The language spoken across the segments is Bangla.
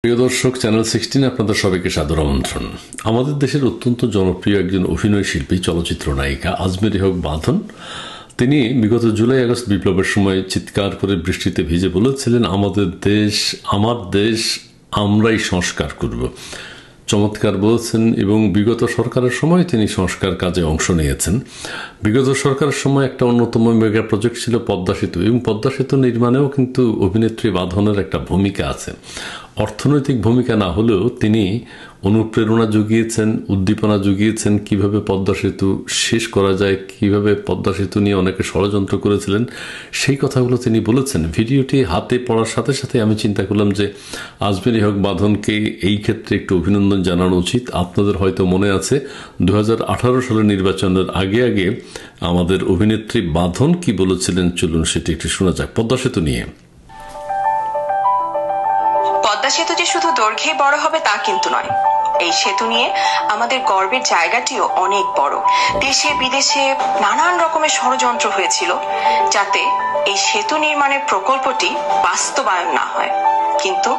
প্রিয় দর্শক, চ্যানেল 16 আপনাদের সবাইকে সাদর আমন্ত্রণ। আমাদের দেশের অত্যন্ত জনপ্রিয় একজন অভিনয় শিল্পী, চলচ্চিত্র নায়িকা আজমেরী হক বাঁধন, তিনি বিগত জুলাই আগস্ট বিপ্লবের সময় চিৎকার করে বৃষ্টিতে ভিজে বলেছিলেন, আমাদের দেশ, আমার দেশ, আমরাই সংস্কার করব। চমৎকার বলছেন এবং বিগত সরকারের সময় তিনি সংস্কার কাজে অংশ নিয়েছেন। বিগত সরকারের সময় একটা অন্যতম মেগা প্রজেক্ট ছিল পদ্মা সেতু, এবং পদ্মা সেতু নির্মাণেও কিন্তু অভিনেত্রী বাঁধনের একটা ভূমিকা আছে। অর্থনৈতিক ভূমিকা না হলেও তিনি অনুপ্রেরণা জুগিয়েছেন, উদ্দীপনা জুগিয়েছেন কিভাবে পদ্মা সেতু শেষ করা যায়, কিভাবে পদ্মা সেতু নিয়ে অনেকে ষড়যন্ত্র করেছিলেন, সেই কথাগুলো তিনি বলেছেন। ভিডিওটি হাতে পড়ার সাথে সাথে আমি চিন্তা করলাম যে আজমেরী হক বাঁধনকে এই ক্ষেত্রে একটু অভিনন্দন জানানো উচিত। আপনাদের হয়তো মনে আছে 2018 সালের নির্বাচনের আগে আগে আমাদের অভিনেত্রী বাঁধন কি বলেছিলেন, চলুন সেটি একটু শোনা যাক পদ্মা সেতু নিয়ে। পদ্মা সেতু যে শুধু দৈর্ঘ্যে বড় হবে তা কিন্তু নয়, এই সেতু নিয়ে আমাদের গর্বের জায়গাটিও অনেক বড়। দেশে বিদেশে নানান রকমের ষড়যন্ত্র হয়েছিল যাতে এই সেতু নির্মাণের প্রকল্পটি বাস্তবায়ন না হয়, কিন্তু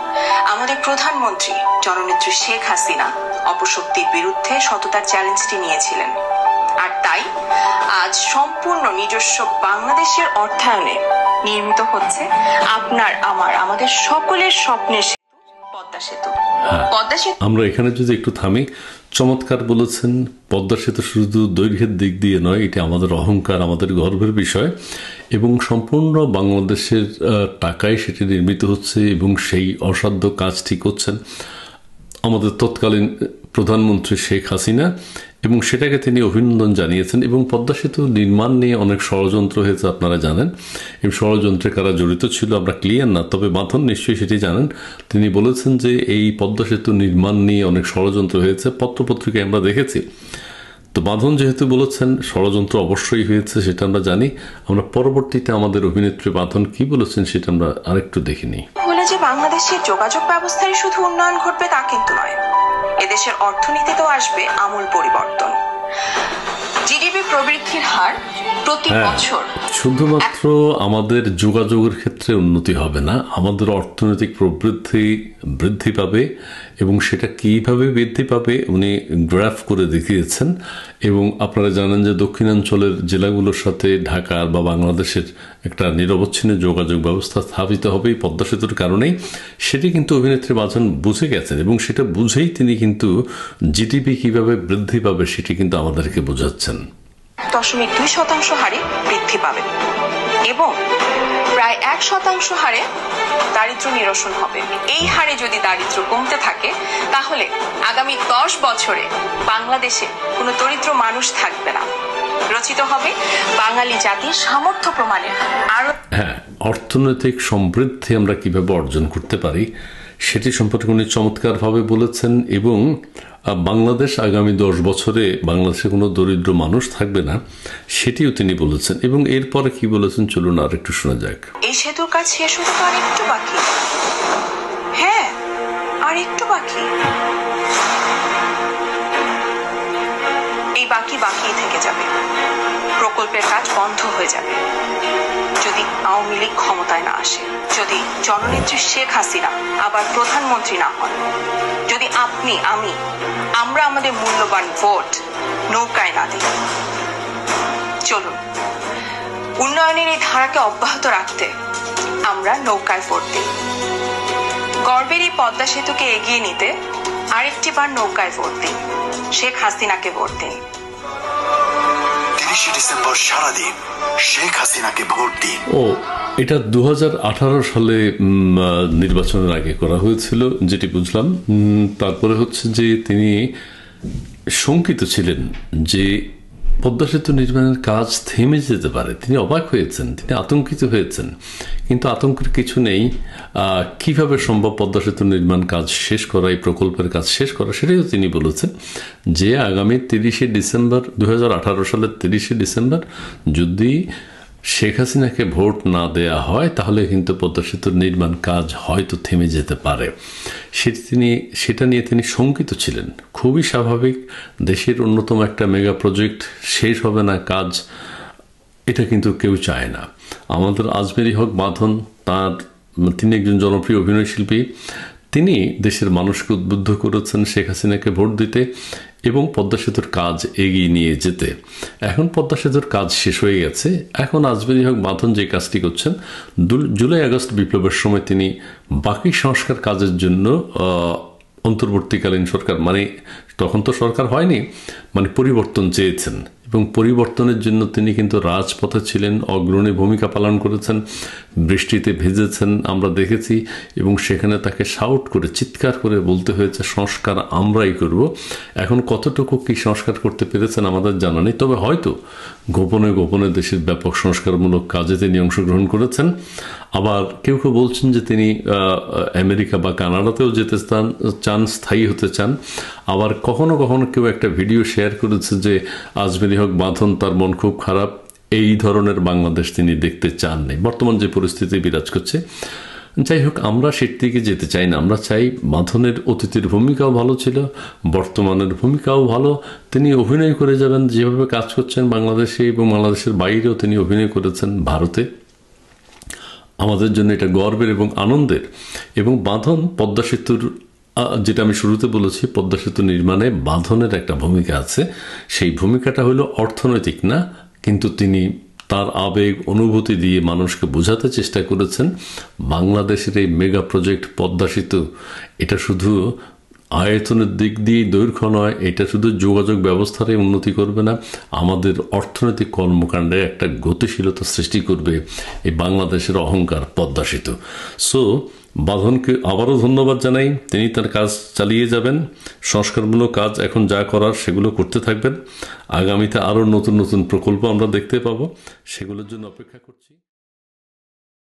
আমাদের প্রধানমন্ত্রী জননেত্রী শেখ হাসিনা অপশক্তির বিরুদ্ধে সততার চ্যালেঞ্জটি নিয়েছিলেন। আর তাই আজ সম্পূর্ণ নিজস্ব বাংলাদেশের অর্থায়নে নির্মিত হচ্ছে আপনার আমাদের সকলের স্বপ্নের পদ্মা সেতু। আমরা এখানে যদি একটু থামি, চমৎকার বলেছেন। পদ্মা সেতু শুধু দৈর্ঘ্যের দিক দিয়ে নয়, এটা আমাদের অহংকার, আমাদের গর্বের বিষয়, এবং সম্পূর্ণ বাংলাদেশের টাকায় সেটি নির্মিত হচ্ছে, এবং সেই অসাধ্য কাজটি করছেন আমাদের তৎকালীন প্রধানমন্ত্রী শেখ হাসিনা, এবং সেটাকে তিনি অভিনন্দন জানিয়েছেন। এবং পদ্মা সেতু নির্মাণ নিয়ে অনেক ষড়যন্ত্র হয়েছে, আপনারা জানেন। এই ষড়যন্ত্রে কারা জড়িত ছিল আমরা ক্লিয়ার না, তবে বাঁধন নিশ্চয়ই সেটি জানেন। তিনি বলেছেন যে এই পদ্মা সেতু নির্মাণ নিয়ে অনেক ষড়যন্ত্র হয়েছে, পত্রপত্রিকায় আমরা দেখেছি। তো বাঁধন যেহেতু বলেছেন ষড়যন্ত্র অবশ্যই হয়েছে, সেটা আমরা জানি। আমরা পরবর্তীতে আমাদের অভিনেত্রী বাঁধন কি বলেছেন সেটা আমরা আরেকটু দেখে নিই। বলে যে বাংলাদেশের যোগাযোগ ব্যবস্থায় শুধু উন্নয়ন ঘটবে তা কিন্তু নয়, এদেশের অর্থনীতিতেও আসবে আমূল পরিবর্তন। জিডিপি প্রবৃদ্ধির হার প্রতি বছর শুধুমাত্র আমাদের যোগাযোগের ক্ষেত্রে উন্নতি হবে না, আমাদের অর্থনৈতিক প্রবৃদ্ধি বৃদ্ধি পাবে, এবং সেটা কিভাবে বৃদ্ধি পাবে উনি গ্রাফ করে দেখিয়েছেন। এবং আপনারা জানেন যে দক্ষিণাঞ্চলের জেলাগুলোর সাথে ঢাকার বা বাংলাদেশের একটা নিরবচ্ছিন্ন যোগাযোগ ব্যবস্থা স্থাপিত হবে এই পদ্মা সেতুর কারণেই। সেটি কিন্তু অভিনেত্রী বাঁধন বুঝে গেছেন, এবং সেটা বুঝেই তিনি কিন্তু জিডিপি কিভাবে বৃদ্ধি পাবে সেটি কিন্তু আমাদেরকে বোঝাচ্ছেন। 0.2% হারে বৃদ্ধি পাবে, এবং প্রায় 1% হারে দারিদ্র নিরসন হবে। এই হারে যদি দারিদ্র কমতে থাকে তাহলে আগামী 10 বছরে বাংলাদেশে কোনো দরিদ্র মানুষ থাকবে না। রচিত হবে বাঙালি জাতির সামর্থ্য প্রমাণের আরো। অর্থনৈতিক সমৃদ্ধি আমরা কিভাবে অর্জন করতে পারি সেটি সম্পর্কে উনি চমৎকারভাবে বলেছেন, এবং বাংলাদেশ আগামী 10 বছরে বাংলাদেশে কোনো দরিদ্র মানুষ থাকবে না সেটিও তিনি বলেছেন। এবং এরপরে কি বলেছেন চলুন আর একটু শোনা যাক। এই সেতুর কাজ শেষ হতে তো আরেকটু বাকি, আরেকটু বাকি, এই বাকি থেকে যাবে। প্রকল্পের কাজ বন্ধ হয়ে যাবে যদি আওয়ামী লীগ ক্ষমতায় না আসে, যদি জননেত্রী শেখ হাসিনা আবার প্রধানমন্ত্রী না হন, যদি আপনি আমরা আমাদের মূল্যবান ভোট নৌকায় না দিই। চলুন উন্নয়নের এই ধারাকে অব্যাহত রাখতে আমরা নৌকায় ভোট দিই। গর্বের এই পদ্মা সেতুকে এগিয়ে নিতে আরেকটি বার নৌকায় ভোট দিন, শেখ হাসিনাকে ভোট দিন। 30 ডিসেম্বর সারাদিন শেখ হাসিনাকে ভোট দিন। এটা 2018 সালে নির্বাচনের আগে করা হয়েছিল যেটি বুঝলাম। তারপরে হচ্ছে যে তিনি শঙ্কিত ছিলেন যে পদ্মা সেতু নির্মাণের কাজ থেমে যেতে পারে, তিনি অবাক হয়েছেন, তিনি আতঙ্কিত হয়েছেন, কিন্তু আতঙ্কের কিছু নেই। কিভাবে সম্ভব পদ্মা সেতু নির্মাণ কাজ শেষ করা, এই প্রকল্পের কাজ শেষ করা, সেটাও তিনি বলেছেন যে আগামী 30 ডিসেম্বর 2018 সালের 30 ডিসেম্বর যদি শেখ হাসিনাকে ভোট না দেয়া হয় তাহলে কিন্তু পদ্মা সেতুর নির্মাণ কাজ হয়তো থেমে যেতে পারে। সেটা নিয়ে তিনি শঙ্কিত ছিলেন। খুবই স্বাভাবিক, দেশের অন্যতম একটা মেগা প্রজেক্ট শেষ হবে না কাজ, এটা কিন্তু কেউ চায় না। আমাদের আজমেরী হক বাঁধন তিনি একজন জনপ্রিয় অভিনয় শিল্পী, তিনি দেশের মানুষকে উদ্বুদ্ধ করেছেন শেখ হাসিনাকে ভোট দিতে এবং পদ্মা সেতুর কাজ এগিয়ে নিয়ে যেতে। এখন পদ্মা সেতুর কাজ শেষ হয়ে গেছে, এখন আজমেরী হক বাঁধন যে কাজটি করছেন, জুলাই আগস্ট বিপ্লবের সময় তিনি বাকি সংস্কার কাজের জন্য অন্তর্বর্তীকালীন সরকার, মানে তখন তো সরকার হয়নি, মানে পরিবর্তন চেয়েছেন এবং পরিবর্তনের জন্য তিনি কিন্তু রাজপথে ছিলেন, অগ্রণী ভূমিকা পালন করেছেন, বৃষ্টিতে ভিজেছেন আমরা দেখেছি এবং সেখানে তাকে শাউট করে চিৎকার করে বলতে হয়েছে সংস্কার আমরাই করব। এখন কতটুকু কি সংস্কার করতে পেরেছেন আমাদের জানা নেই, তবে হয়তো গোপনে গোপনে দেশের ব্যাপক সংস্কারমূলক কাজে তিনি অংশগ্রহণ করেছেন। আবার কেউ কেউ বলছেন যে তিনি আমেরিকা বা কানাডাতেও যেতে চান, স্থায়ী হতে চান। আবার কখনো কখনো কেউ একটা ভিডিও শেয়ার করেছে যে আজমেরী হক বাঁধন তার মন খুব খারাপ, এই ধরনের বাংলাদেশ তিনি দেখতে চাননি বর্তমান যে পরিস্থিতি বিরাজ করছে। যাই হোক, আমরা সের দিকে যেতে চাই না, আমরা চাই বাঁধনের অতীতের ভূমিকাও ভালো ছিল, বর্তমানের ভূমিকাও ভালো, তিনি অভিনয় করে যাবেন যেভাবে কাজ করছেন বাংলাদেশে এবং বাংলাদেশের বাইরেও তিনি অভিনয় করেছেন ভারতে। আমাদের জন্য এটা গর্বের এবং আনন্দের। এবং বাঁধন পদ্মা সেতুর, যেটা আমি শুরুতে বলেছি, পদ্মা সেতু নির্মাণে বাঁধনের একটা ভূমিকা আছে, সেই ভূমিকাটা হলো অর্থনৈতিক না, কিন্তু তিনি তার আবেগ অনুভূতি দিয়ে মানুষকে বোঝাতে চেষ্টা করেছেন বাংলাদেশের এই মেগা প্রজেক্ট পদ্মা সেতু এটা শুধু আয়তনের দিক দিয়ে দৈর্ঘ্য নয়, এটা শুধু যোগাযোগ ব্যবস্থারই উন্নতি করবে না, আমাদের অর্থনৈতিক কর্মকাণ্ডে একটা গতিশীলতা সৃষ্টি করবে এই বাংলাদেশের অহংকার পদ্মা সেতু। সো বাঁধনকে আবারও ধন্যবাদ জানাই, তিনি তার কাজ চালিয়ে যাবেন, সংস্কারমূলক কাজ এখন যা করার সেগুলো করতে থাকবেন। আগামীতে আরও নতুন নতুন প্রকল্প আমরা দেখতে পাবো, সেগুলোর জন্য অপেক্ষা করছি।